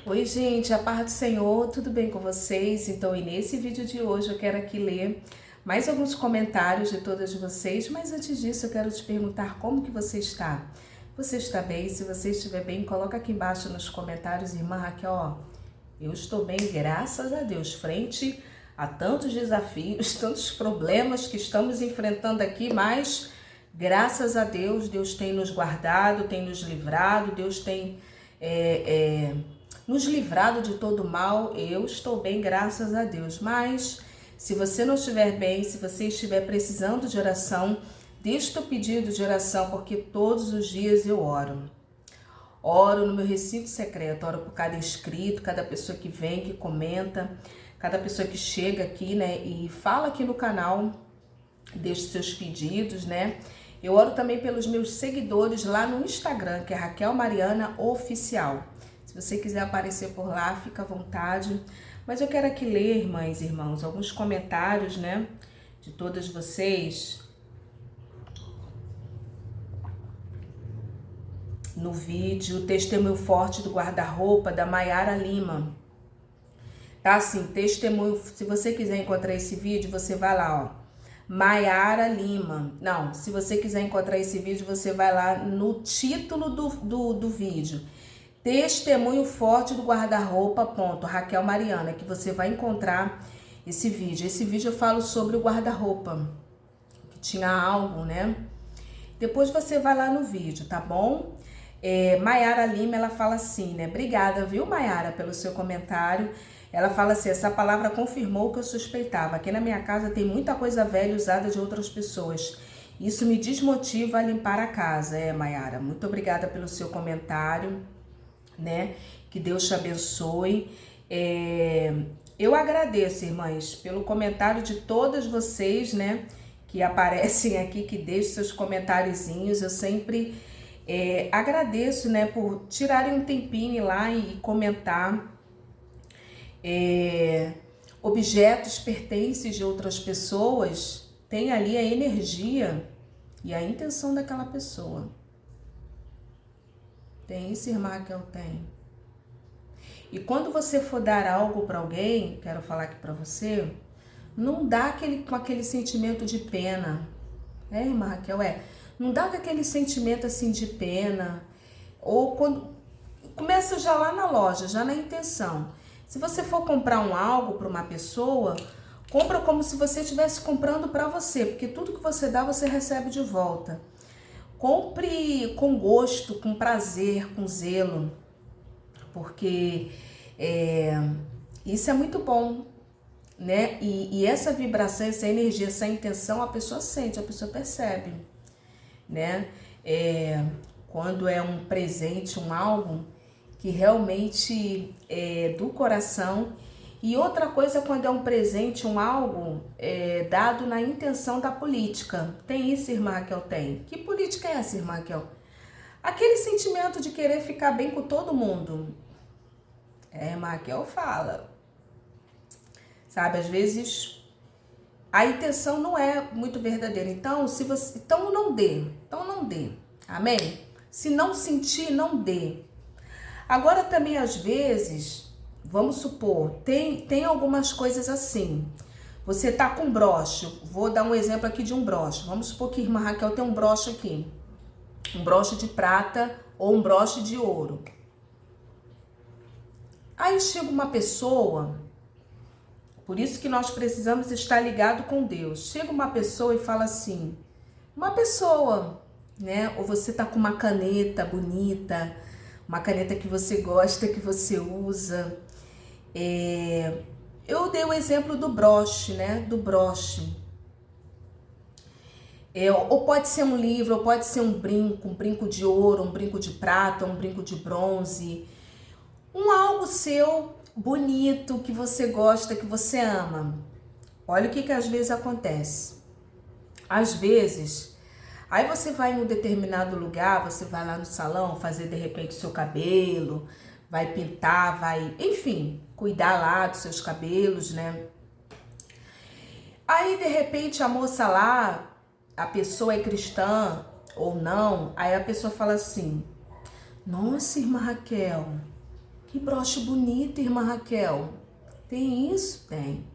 Oi, gente, a paz do Senhor, tudo bem com vocês? Então, e nesse vídeo de hoje eu quero aqui ler mais alguns comentários de todas vocês, mas antes disso eu quero te perguntar como que você está? Você está bem? Se você estiver bem, coloca aqui embaixo nos comentários, irmã Raquel, ó, eu estou bem, graças a Deus, frente a tantos desafios, tantos problemas que estamos enfrentando aqui, mas graças a Deus, Deus tem nos guardado, tem nos livrado, Deus tem nos livrado de todo mal. Eu estou bem, graças a Deus. Mas se você não estiver bem, se você estiver precisando de oração, deixa o pedido de oração, porque todos os dias eu oro. Oro no meu recinto secreto, oro por cada inscrito, cada pessoa que vem, que comenta, cada pessoa que chega aqui, né, e fala aqui no canal, deixa seus pedidos, né. Eu oro também pelos meus seguidores lá no Instagram, que é Raquel Mariana Oficial. Se você quiser aparecer por lá, fica à vontade. Mas eu quero aqui ler, irmãs e irmãos, alguns comentários, né, de todas vocês no vídeo. Testemunho forte do guarda-roupa da Maiara Lima. Tá assim, testemunho, se você quiser encontrar esse vídeo, você vai lá, ó. Maiara Lima. Não, se você quiser encontrar esse vídeo, você vai lá no título do vídeo. Testemunho forte do guarda-roupa, ponto, Raquel Mariana, que você vai encontrar esse vídeo. Esse vídeo eu falo sobre o guarda-roupa, que tinha algo, né? Depois você vai lá no vídeo, tá bom? Maiara Lima, ela fala assim, né? Obrigada, viu, Maiara, pelo seu comentário. Ela fala assim, essa palavra confirmou o que eu suspeitava. Aqui na minha casa tem muita coisa velha usada de outras pessoas. Isso me desmotiva a limpar a casa. Maiara, muito obrigada pelo seu comentário, né? Que Deus te abençoe. Eu agradeço, irmãs, pelo comentário de todas vocês, né? Que aparecem aqui, que deixam seus comentáriozinhos. Eu sempre agradeço, né? Por tirarem um tempinho ir lá e comentar. Objetos, pertences de outras pessoas, tem ali a energia e a intenção daquela pessoa. Tem isso, irmã Raquel? Tem. E quando você for dar algo para alguém, quero falar aqui para você, não dá com aquele sentimento de pena. Irmã Raquel? Não dá com aquele sentimento assim de pena. Ou quando começa já lá na loja, já na intenção. Se você for comprar algo para uma pessoa, compra como se você estivesse comprando para você, porque tudo que você dá, você recebe de volta. Compre com gosto, com prazer, com zelo, porque isso é muito bom, né? E essa vibração, essa energia, essa intenção, a pessoa sente, a pessoa percebe, né? Quando é um presente, um algo que realmente é do coração. E outra coisa, quando é um presente, um algo dado na intenção da política. Tem isso, irmã Raquel? Tem. Que política é essa, irmã Raquel? Aquele sentimento de querer ficar bem com todo mundo. Irmã Raquel fala. Sabe, às vezes a intenção não é muito verdadeira. Então, então não dê. Então não dê. Amém? Se não sentir, não dê. Agora também, às vezes, vamos supor, tem algumas coisas assim. Você tá com broche, vou dar um exemplo aqui de um broche. Vamos supor que a irmã Raquel tem um broche aqui. Um broche de prata ou um broche de ouro. Aí chega uma pessoa, por isso que nós precisamos estar ligado com Deus. Chega uma pessoa e fala assim, uma pessoa, né? Ou você tá com uma caneta bonita, uma caneta que você gosta, que você usa. Eu dei o exemplo do broche, né? Do broche. Ou pode ser um livro, ou pode ser um brinco de ouro, um brinco de prata, um brinco de bronze. Algo seu bonito, que você gosta, que você ama. Olha o que às vezes acontece. Às vezes, aí você vai em um determinado lugar, você vai lá no salão fazer de repente o seu cabelo, vai pintar, vai, enfim, cuidar lá dos seus cabelos, né? Aí de repente a moça lá, a pessoa é cristã ou não, aí a pessoa fala assim, nossa, irmã Raquel, Que broche bonito, irmã Raquel. Tem isso? Tem.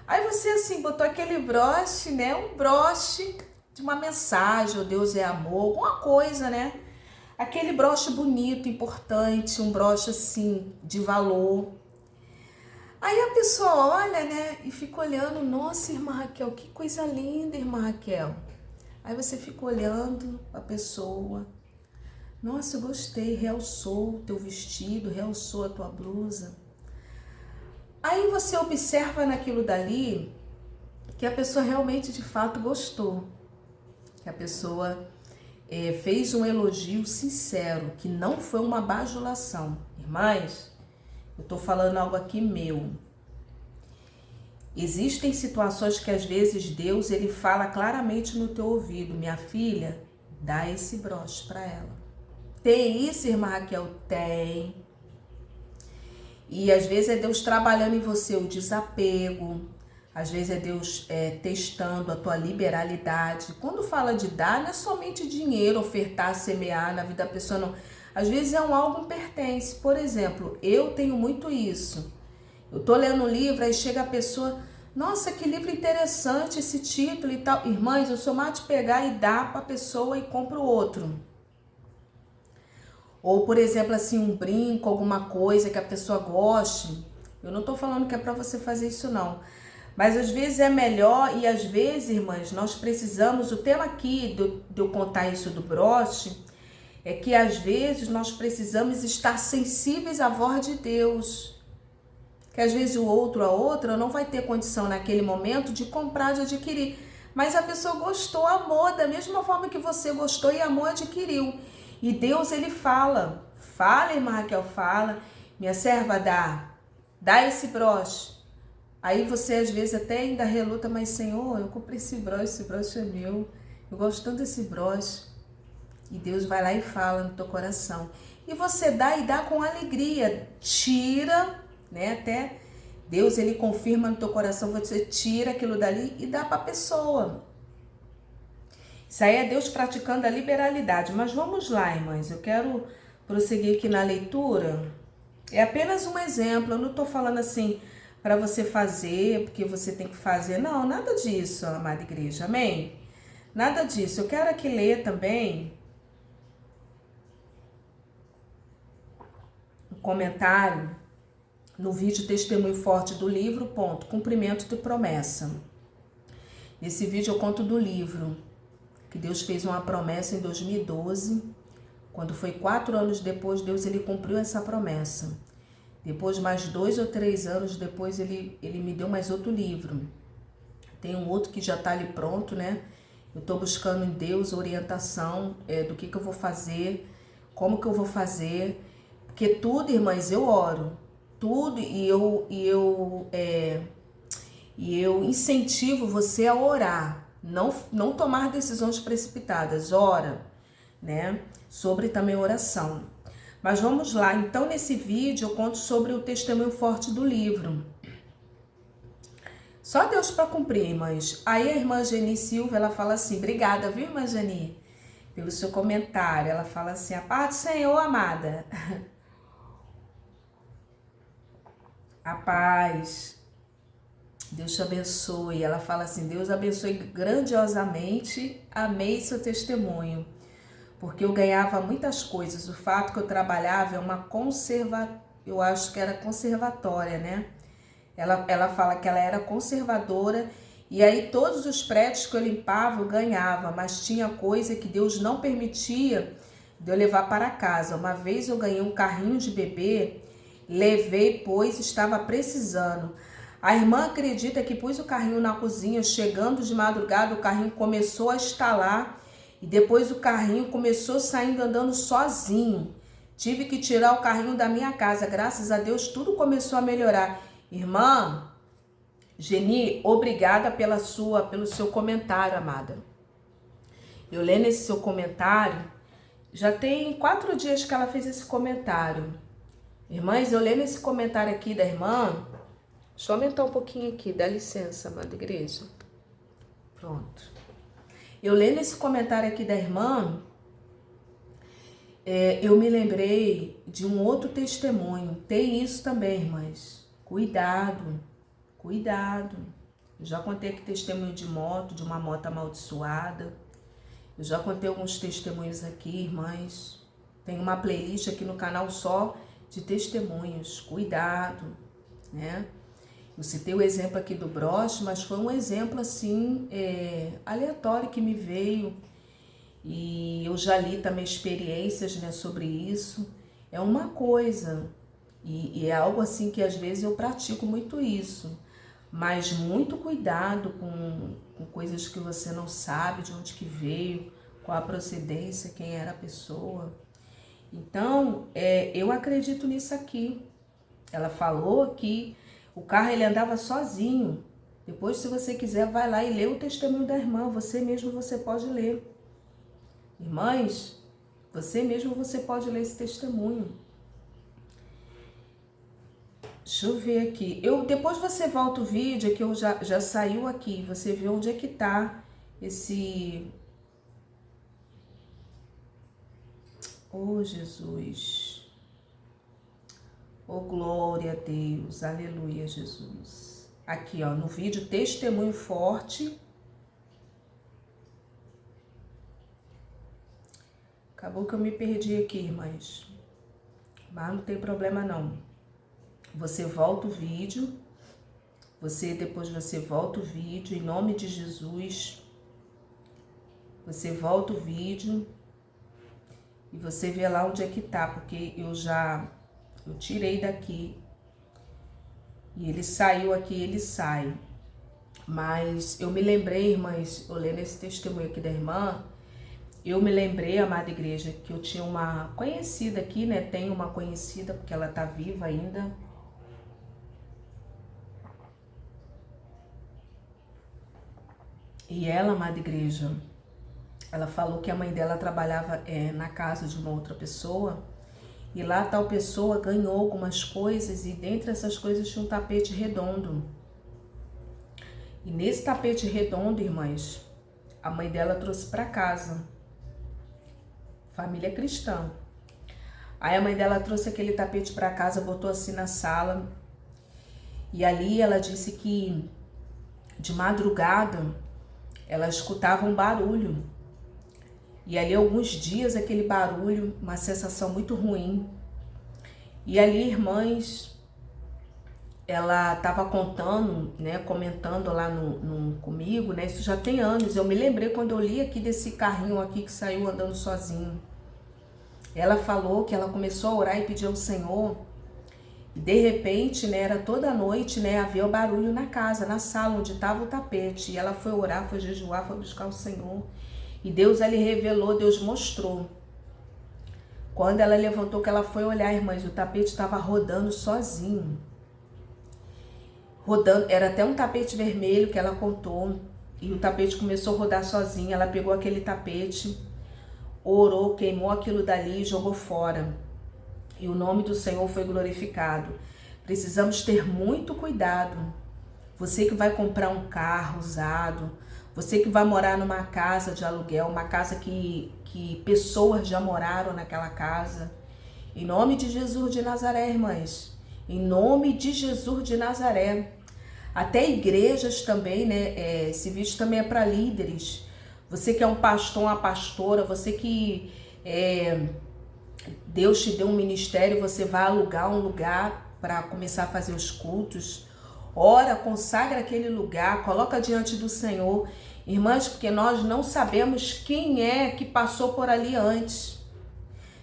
Aí você assim botou aquele broche, né? Um broche de uma mensagem, o Deus é amor, alguma coisa, né? Aquele broche bonito, importante, um broche assim de valor. Aí a pessoa olha, né? E fica olhando, nossa, irmã Raquel, que coisa linda, irmã Raquel. Aí você fica olhando a pessoa. Nossa, eu gostei, realçou o teu vestido, realçou a tua blusa. Aí você observa naquilo dali que a pessoa realmente de fato gostou, que a pessoa fez um elogio sincero, que não foi uma bajulação. Irmãs, eu tô falando algo aqui meu. Existem situações que às vezes Deus ele fala claramente no teu ouvido, minha filha, dá esse broche para ela. Tem isso, irmã Raquel? Tem. E às vezes é Deus trabalhando em você o desapego, às vezes é Deus testando a tua liberalidade. Quando fala de dar, não é somente dinheiro, ofertar, semear na vida da pessoa, não. Às vezes é um algo que pertence. Por exemplo, eu tenho muito isso. Eu tô lendo um livro, aí chega a pessoa, nossa, que livro interessante esse título e tal. Irmãs, eu sou mais de pegar e dar para a pessoa e compro outro. Ou, por exemplo, assim, um brinco, alguma coisa que a pessoa goste. Eu não tô falando que é para você fazer isso, não. Mas às vezes é melhor e às vezes, irmãs, nós precisamos, o tema aqui de eu contar isso do broche, é que às vezes nós precisamos estar sensíveis à voz de Deus. Que às vezes o outro, a outra, não vai ter condição naquele momento de comprar, de adquirir. Mas a pessoa gostou, amou, da mesma forma que você gostou e amou, adquiriu. E Deus, ele fala, irmã Raquel, fala, minha serva, dá esse broche. Aí você às vezes até ainda reluta, mas Senhor, eu comprei esse broche é meu, eu gosto tanto desse broche. E Deus vai lá e fala no teu coração. E você dá e dá com alegria, tira, né, até Deus ele confirma no teu coração, você tira aquilo dali e dá para a pessoa. Isso aí é Deus praticando a liberalidade. Mas vamos lá, irmãs, eu quero prosseguir aqui na leitura. É apenas um exemplo, eu não estou falando assim para você fazer, porque você tem que fazer. Não, nada disso, amada igreja, amém? Nada disso. Eu quero aqui ler também um comentário no vídeo Testemunho Forte do livro, Cumprimento de Promessa. Nesse vídeo eu conto do livro, que Deus fez uma promessa em 2012, quando foi 4 anos depois, Deus ele cumpriu essa promessa. Depois, mais 2 ou 3 anos depois, ele me deu mais outro livro. Tem um outro que já está ali pronto, né? Eu estou buscando em Deus orientação do que eu vou fazer, como que eu vou fazer, porque tudo, irmãs, eu oro, tudo, e eu incentivo você a orar. Não tomar decisões precipitadas, ora, né? Sobre também oração. Mas vamos lá, então nesse vídeo eu conto sobre o testemunho forte do livro. Só Deus para cumprir, irmãs. Aí a irmã Geni Silva, ela fala assim, obrigada, viu, irmã Geni, pelo seu comentário. Ela fala assim, a paz do Senhor, amada. A paz. Deus te abençoe. Ela fala assim, Deus abençoe grandiosamente, amei seu testemunho, porque eu ganhava muitas coisas. O fato que eu trabalhava é uma eu acho que era conservatória, né? Ela fala que ela era conservadora e aí todos os prédios que eu limpava eu ganhava, mas tinha coisa que Deus não permitia de eu levar para casa. Uma vez eu ganhei um carrinho de bebê, levei, pois estava precisando. A irmã acredita que pus o carrinho na cozinha, chegando de madrugada, o carrinho começou a estalar e depois o carrinho começou saindo andando sozinho. Tive que tirar o carrinho da minha casa. Graças a Deus tudo começou a melhorar. Irmã Geni, obrigada pelo seu comentário, amada. Eu lendo esse seu comentário, já tem 4 dias que ela fez esse comentário. Irmãs, eu lendo esse comentário aqui da irmã, deixa eu aumentar um pouquinho aqui, dá licença, amada igreja. Pronto. Eu lendo esse comentário aqui da irmã, Eu me lembrei de um outro testemunho. Tem isso também, irmãs. Cuidado, cuidado. Eu já contei aqui testemunho de moto, de uma moto amaldiçoada. Eu já contei alguns testemunhos aqui, irmãs. Tem uma playlist aqui no canal só de testemunhos. Cuidado, né? Eu citei o exemplo aqui do broche, mas foi um exemplo assim, aleatório que me veio. E eu já li também experiências, né, sobre isso. É uma coisa, e é algo assim que às vezes eu pratico muito isso. Mas muito cuidado com coisas que você não sabe de onde que veio, qual a procedência, quem era a pessoa. Então, eu acredito nisso aqui. Ela falou que o carro ele andava sozinho. Depois, se você quiser, vai lá e lê o testemunho da irmã. Você mesmo você pode ler. Irmãs, você mesmo você pode ler esse testemunho. Deixa eu ver aqui. Depois você volta o vídeo, que eu já saiu aqui. Você vê onde é que tá esse... Oh, Jesus. Oh, glória a Deus. Aleluia, Jesus. Aqui, ó, no vídeo Testemunho Forte. Acabou que eu me perdi aqui, irmãs. Mas não tem problema, não. Você volta o vídeo. Depois você volta o vídeo, em nome de Jesus. Você volta o vídeo. E você vê lá onde é que tá, porque eu tirei daqui. E ele saiu aqui, ele sai. Mas eu me lembrei, irmãs, eu lendo esse testemunho aqui da irmã, eu me lembrei, amada igreja, que eu tinha uma conhecida aqui, né? Tenho uma conhecida, porque ela tá viva ainda. E ela, amada igreja, ela falou que a mãe dela trabalhava na casa de uma outra pessoa. E lá tal pessoa ganhou algumas coisas e dentre essas coisas tinha um tapete redondo. E nesse tapete redondo, irmãs, a mãe dela trouxe para casa. Família cristã. Aí a mãe dela trouxe aquele tapete para casa, botou assim na sala. E ali ela disse que de madrugada ela escutava um barulho. E ali alguns dias aquele barulho, uma sensação muito ruim. E ali, irmãs, ela estava contando, né, comentando lá comigo, né, isso já tem anos. Eu me lembrei quando eu li aqui desse carrinho aqui que saiu andando sozinho. Ela falou que ela começou a orar e pedir ao Senhor. E de repente, né, era toda noite, né, havia o barulho na casa, na sala onde estava o tapete. E ela foi orar, foi jejuar, foi buscar o Senhor. E Deus ali revelou, Deus mostrou. Quando ela levantou, que ela foi olhar, irmãs, o tapete estava rodando sozinho. Rodando, era até um tapete vermelho que ela contou. E o tapete começou a rodar sozinho. Ela pegou aquele tapete, orou, queimou aquilo dali e jogou fora. E o nome do Senhor foi glorificado. Precisamos ter muito cuidado. Você que vai comprar um carro usado, você que vai morar numa casa de aluguel, uma casa que pessoas já moraram naquela casa. Em nome de Jesus de Nazaré, irmãs. Em nome de Jesus de Nazaré. Até igrejas também, né? Esse vídeo também é para líderes. Você que é um pastor, uma pastora, você que Deus te deu um ministério, você vai alugar um lugar para começar a fazer os cultos. Ora, consagra aquele lugar, coloca diante do Senhor. Irmãs, porque nós não sabemos quem é que passou por ali antes.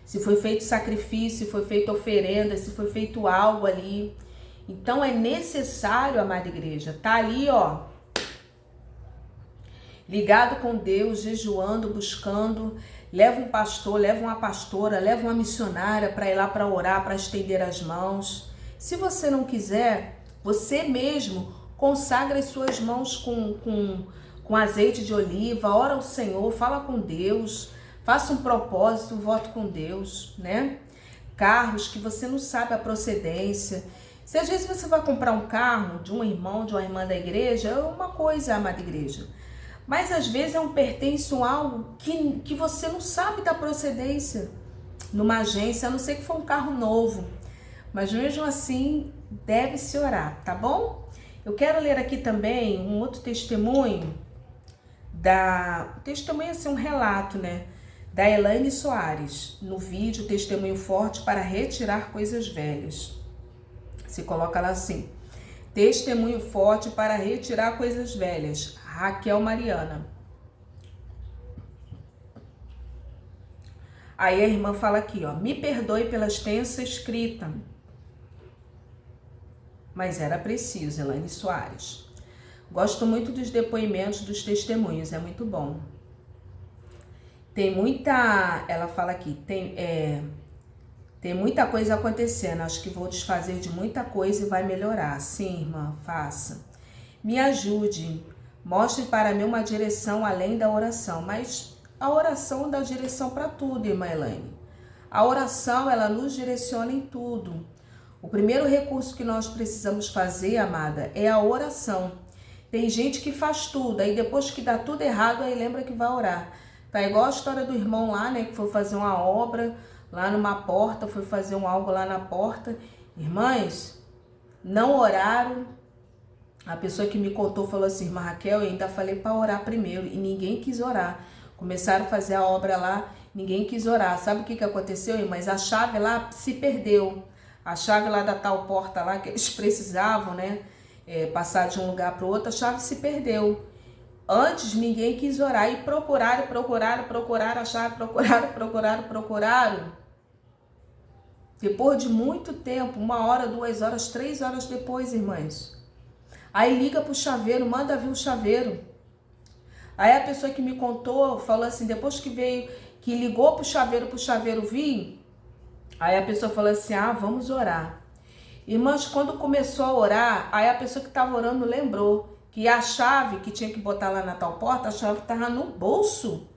Se foi feito sacrifício, se foi feita oferenda, se foi feito algo ali. Então é necessário, amada igreja, tá ali, ó, ligado com Deus, jejuando, buscando. Leva um pastor, leva uma pastora, leva uma missionária para ir lá para orar, para estender as mãos. Se você não quiser, você mesmo consagra as suas mãos com azeite de oliva, ora ao Senhor, fala com Deus, faça um propósito, voto com Deus, né? Carros que você não sabe a procedência. Se às vezes você vai comprar um carro de um irmão, de uma irmã da igreja, é uma coisa, amada igreja. Mas às vezes é um pertence a algo que você não sabe da procedência. numa agência, a não ser que for um carro novo. Mas mesmo assim, deve-se orar, tá bom? Eu quero ler aqui também um outro testemunho testemunho assim, um relato, né? Da Elaine Soares, no vídeo Testemunho Forte para Retirar Coisas Velhas. Se coloca lá assim: Testemunho Forte para Retirar Coisas Velhas, Raquel Mariana. Aí a irmã fala aqui, ó: me perdoe pela extensa escrita, mas era preciso, Elaine Soares. Gosto muito dos depoimentos, dos testemunhos, é muito bom. Tem muita, ela fala aqui, tem muita coisa acontecendo, acho que vou desfazer de muita coisa e vai melhorar. Sim, irmã, faça. Me ajude, mostre para mim uma direção além da oração, mas a oração dá direção para tudo, irmã Elaine. A oração, ela nos direciona em tudo. O primeiro recurso que nós precisamos fazer, amada, é a oração. Tem gente que faz tudo, aí depois que dá tudo errado, aí lembra que vai orar. Tá igual a história do irmão lá, né, que foi fazer uma obra lá numa porta, foi fazer algo lá na porta. Irmãs, não oraram. A pessoa que me contou falou assim: irmã Raquel, eu ainda falei para orar primeiro e ninguém quis orar. Começaram a fazer a obra lá, ninguém quis orar. Sabe o que aconteceu, irmãs? A chave lá se perdeu. A chave lá da tal porta lá que eles precisavam, né? Passar de um lugar para o outro, a chave se perdeu. Antes ninguém quis orar e procuraram a chave, procuraram. Depois de muito tempo, 1 hora, 2 horas, 3 horas depois, irmãs. Aí liga pro chaveiro, manda vir o chaveiro. Aí a pessoa que me contou falou assim, depois que veio, que ligou pro chaveiro vir, aí a pessoa falou assim: ah, vamos orar. Irmãs, quando começou a orar, aí a pessoa que estava orando lembrou que a chave que tinha que botar lá na tal porta, a chave estava no bolso.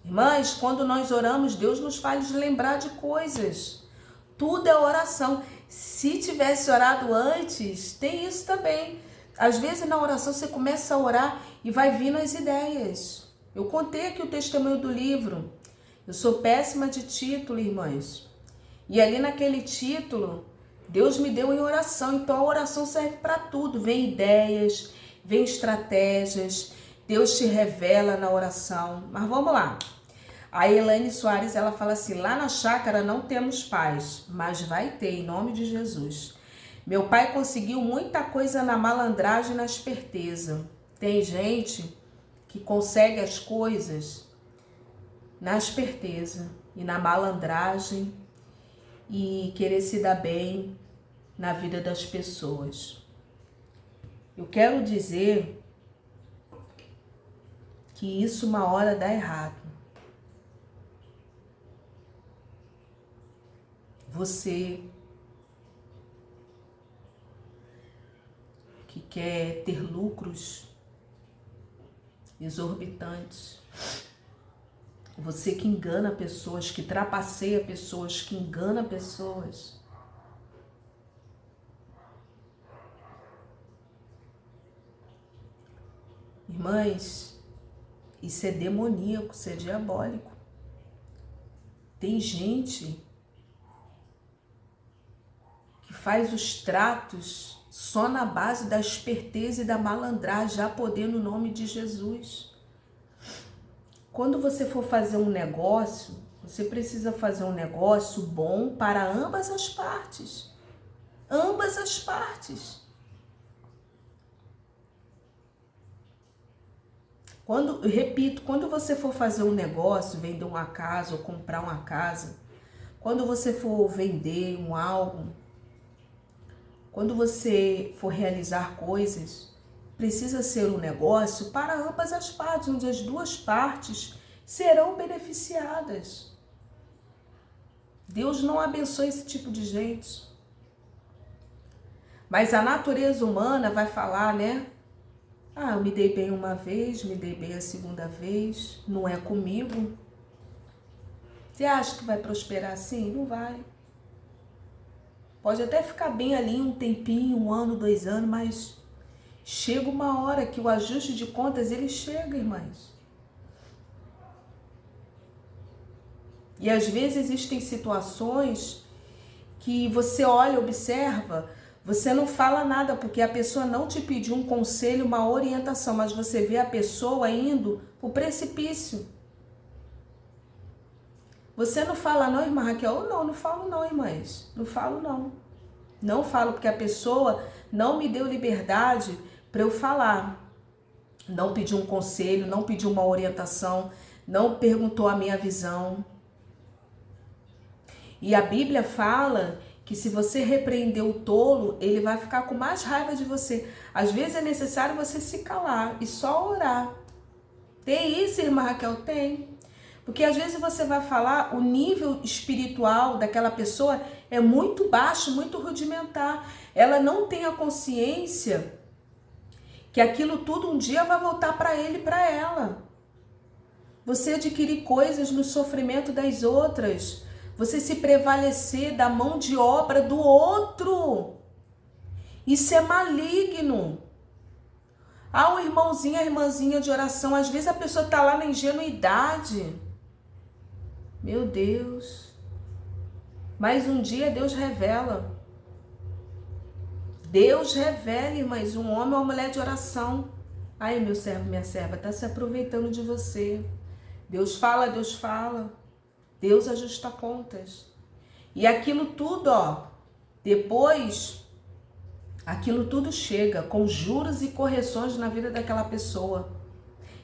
Irmãs, quando nós oramos, Deus nos faz lembrar de coisas. Tudo é oração. Se tivesse orado antes, tem isso também. Às vezes na oração você começa a orar e vai vindo as ideias. Eu contei aqui o testemunho do livro. Eu sou péssima de título, irmãs. E ali naquele título, Deus me deu em oração, então a oração serve para tudo. Vem ideias, vem estratégias, Deus te revela na oração. Mas vamos lá. A Elaine Soares, ela fala assim: lá na chácara não temos paz, mas vai ter, em nome de Jesus. Meu pai conseguiu muita coisa na malandragem e na esperteza. Tem gente que consegue as coisas na esperteza e na malandragem e querer se dar bem na vida das pessoas. Eu quero dizer que isso uma hora dá errado. Você que quer ter lucros exorbitantes, você que engana pessoas, que trapaceia pessoas, que engana pessoas. Irmãs, isso é demoníaco, isso é diabólico. Tem gente que faz os tratos só na base da esperteza e da malandragem, já poder no nome de Jesus. Quando você for fazer um negócio, você precisa fazer um negócio bom para ambas as partes. Ambas as partes. Repito, quando você for fazer um negócio, vender uma casa ou comprar uma casa, quando você for vender um algo, quando você for realizar coisas, precisa ser um negócio para ambas as partes, onde as duas partes serão beneficiadas. Deus não abençoa esse tipo de gente. Mas a natureza humana vai falar, né? Ah, eu me dei bem uma vez, me dei bem a segunda vez, não é comigo. Você acha que vai prosperar assim? Não vai. Pode até ficar bem ali um tempinho, 1 ano, 2 anos, mas chega uma hora que o ajuste de contas, ele chega, irmãs. E às vezes existem situações que você olha, observa, você não fala nada porque a pessoa não te pediu um conselho, uma orientação, mas você vê a pessoa indo pro precipício. Você não fala não, irmã Raquel? Não falo não, irmãs. Não falo não. Não falo porque a pessoa não me deu liberdade para eu falar. Não pediu um conselho, não pediu uma orientação, não perguntou a minha visão. E a Bíblia fala que se você repreender o tolo, ele vai ficar com mais raiva de você. Às vezes é necessário você se calar e só orar. Tem isso, irmã Raquel? Tem. Porque às vezes você vai falar, o nível espiritual daquela pessoa é muito baixo, muito rudimentar. Ela não tem a consciência que aquilo tudo um dia vai voltar para ele e para ela. Você adquirir coisas no sofrimento das outras. Você se prevalecer da mão de obra do outro. Isso é maligno. Ah, o irmãozinho, a irmãzinha de oração, às vezes a pessoa está lá na ingenuidade. Meu Deus. Mas um dia Deus revela. Deus revela, irmãs, um homem ou uma mulher de oração. Ai, meu servo, minha serva, está se aproveitando de você. Deus fala, Deus fala. Deus ajusta contas. E aquilo tudo, depois, aquilo tudo chega com juros e correções na vida daquela pessoa.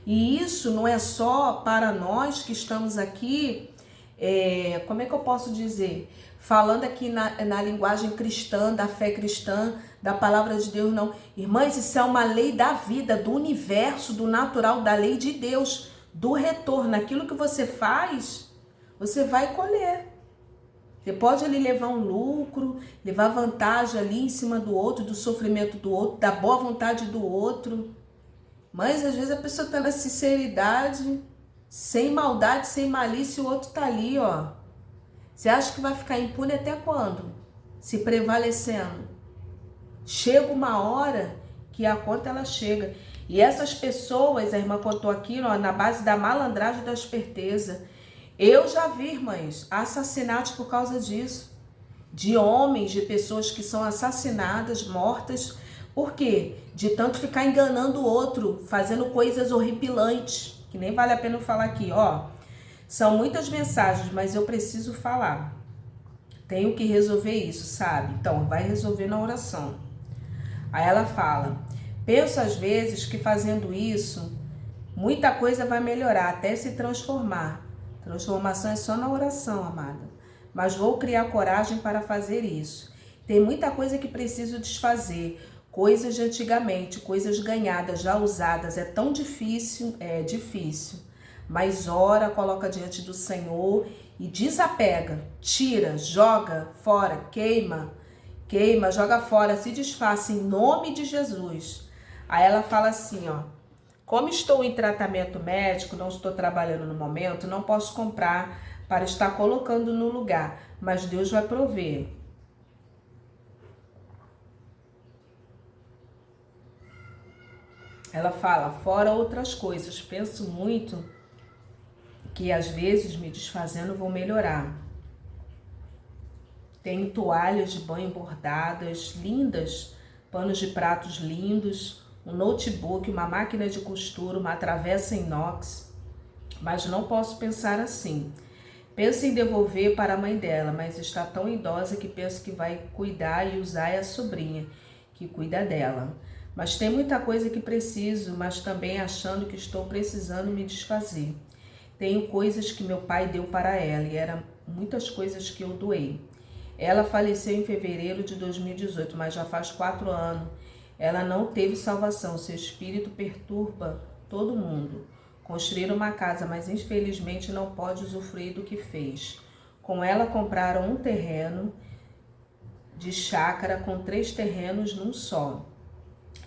E isso não é só para nós que estamos aqui, como é que eu posso dizer? Falando aqui na linguagem cristã, da fé cristã, da palavra de Deus, não. Irmãs, isso é uma lei da vida, do universo, do natural, da lei de Deus, do retorno. Aquilo que você faz, você vai colher. Você pode ali levar um lucro, levar vantagem ali em cima do outro, do sofrimento do outro, da boa vontade do outro. Mas às vezes a pessoa está na sinceridade, sem maldade, sem malícia, e o outro está ali, Você acha que vai ficar impune até quando? Se prevalecendo. Chega uma hora que a conta ela chega. E essas pessoas, a irmã contou aqui, na base da malandragem e da esperteza. Eu já vi, irmãs, assassinatos por causa disso. De homens, de pessoas que são assassinadas, mortas. Por quê? De tanto ficar enganando o outro, fazendo coisas horripilantes, que nem vale a pena eu falar aqui, São muitas mensagens, mas eu preciso falar. Tenho que resolver isso, sabe? Então, vai resolver na oração. Aí ela fala, penso às vezes que fazendo isso, muita coisa vai melhorar, até se transformar. Transformação é só na oração, amada. Mas vou criar coragem para fazer isso. Tem muita coisa que preciso desfazer. Coisas de antigamente, coisas ganhadas, já usadas. É tão difícil, difícil. Mas ora, coloca diante do Senhor e desapega. Tira, joga fora, queima, joga fora, se desfaça em nome de Jesus. Aí ela fala assim, como estou em tratamento médico, não estou trabalhando no momento, não posso comprar para estar colocando no lugar, mas Deus vai prover. Ela fala, fora outras coisas, penso muito que às vezes me desfazendo vou melhorar. Tenho toalhas de banho bordadas, lindas, panos de pratos lindos, um notebook, uma máquina de costura, uma travessa inox. Mas não posso pensar assim. Penso em devolver para a mãe dela, mas está tão idosa que penso que vai cuidar e usar a sobrinha, que cuida dela. Mas tem muita coisa que preciso, mas também achando que estou precisando me desfazer. Tenho coisas que meu pai deu para ela e eram muitas coisas que eu doei. Ela faleceu em fevereiro de 2018, mas já faz 4 anos. Ela não teve salvação, seu espírito perturba todo mundo. Construíram uma casa, mas infelizmente não pode usufruir do que fez. Com ela compraram um terreno de chácara com 3 terrenos num só.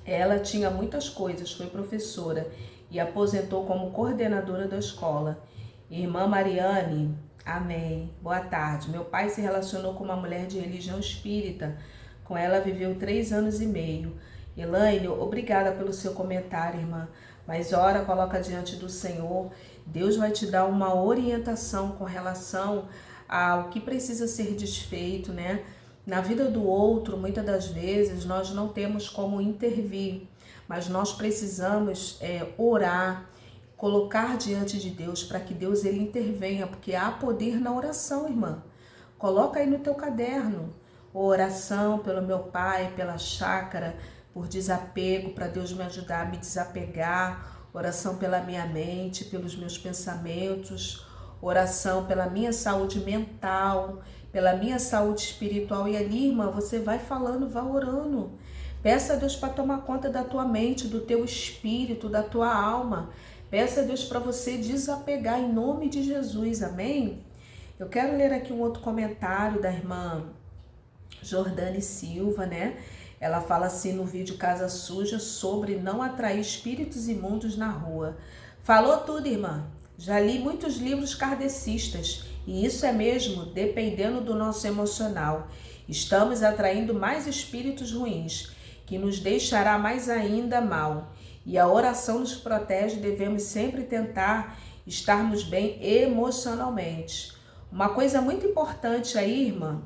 Ela tinha muitas coisas, foi professora e aposentou como coordenadora da escola. Irmã Mariane, amém. Boa tarde. Meu pai se relacionou com uma mulher de religião espírita. Com ela viveu 3 anos e meio. Elaine, obrigada pelo seu comentário, irmã. Mas ora, coloca diante do Senhor Deus vai te dar uma orientação com relação ao que precisa ser desfeito, né? Na vida do outro, muitas das vezes, nós não temos como intervir, mas nós precisamos orar, colocar diante de Deus para que Deus ele intervenha, porque há poder na oração, irmã. Coloca aí no teu caderno, oração pelo meu pai, pela chácara, por desapego, para Deus me ajudar a me desapegar, oração pela minha mente, pelos meus pensamentos, oração pela minha saúde mental, pela minha saúde espiritual. E ali, irmã, você vai falando, vai orando. Peça a Deus para tomar conta da tua mente, do teu espírito, da tua alma. Peça a Deus para você desapegar em nome de Jesus, amém? Eu quero ler aqui um outro comentário da irmã Jordane Silva, né? Ela fala assim no vídeo Casa Suja sobre não atrair espíritos imundos na rua. Falou tudo, irmã. Já li muitos livros kardecistas e isso é mesmo dependendo do nosso emocional. Estamos atraindo mais espíritos ruins, que nos deixará mais ainda mal. E a oração nos protege, devemos sempre tentar estarmos bem emocionalmente. Uma coisa muito importante aí, irmã,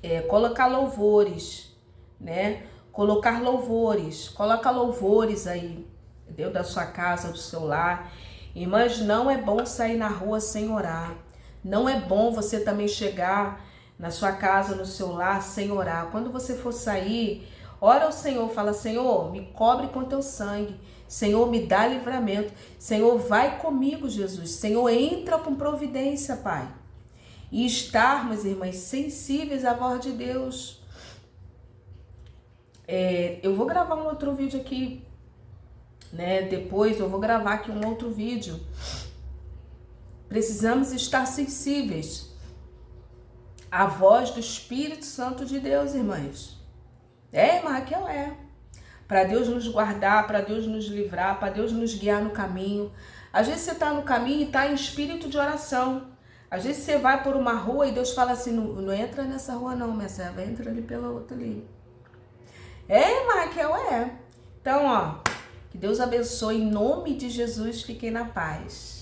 é colocar louvores, né? Colocar louvores, coloca louvores aí dentro da sua casa, do seu lar. Irmãs, não é bom sair na rua sem orar. Não é bom você também chegar na sua casa, no seu lar, sem orar. Quando você for sair, ora ao Senhor, fala: Senhor, me cobre com teu sangue. Senhor, me dá livramento. Senhor, vai comigo, Jesus. Senhor, entra com providência, Pai. E estarmos, irmãs, sensíveis à voz de Deus. Eu vou gravar um outro vídeo aqui, né? Depois eu vou gravar aqui um outro vídeo. Precisamos estar sensíveis à voz do Espírito Santo de Deus, irmãs. Irmã Raquel, para Deus nos guardar, para Deus nos livrar, para Deus nos guiar no caminho. Às vezes você está no caminho e está em espírito de oração. Às vezes você vai por uma rua e Deus fala assim: não entra nessa rua não, minha serva, entra ali pela outra ali. Irmã Raquel, Então, que Deus abençoe, em nome de Jesus, fiquem na paz.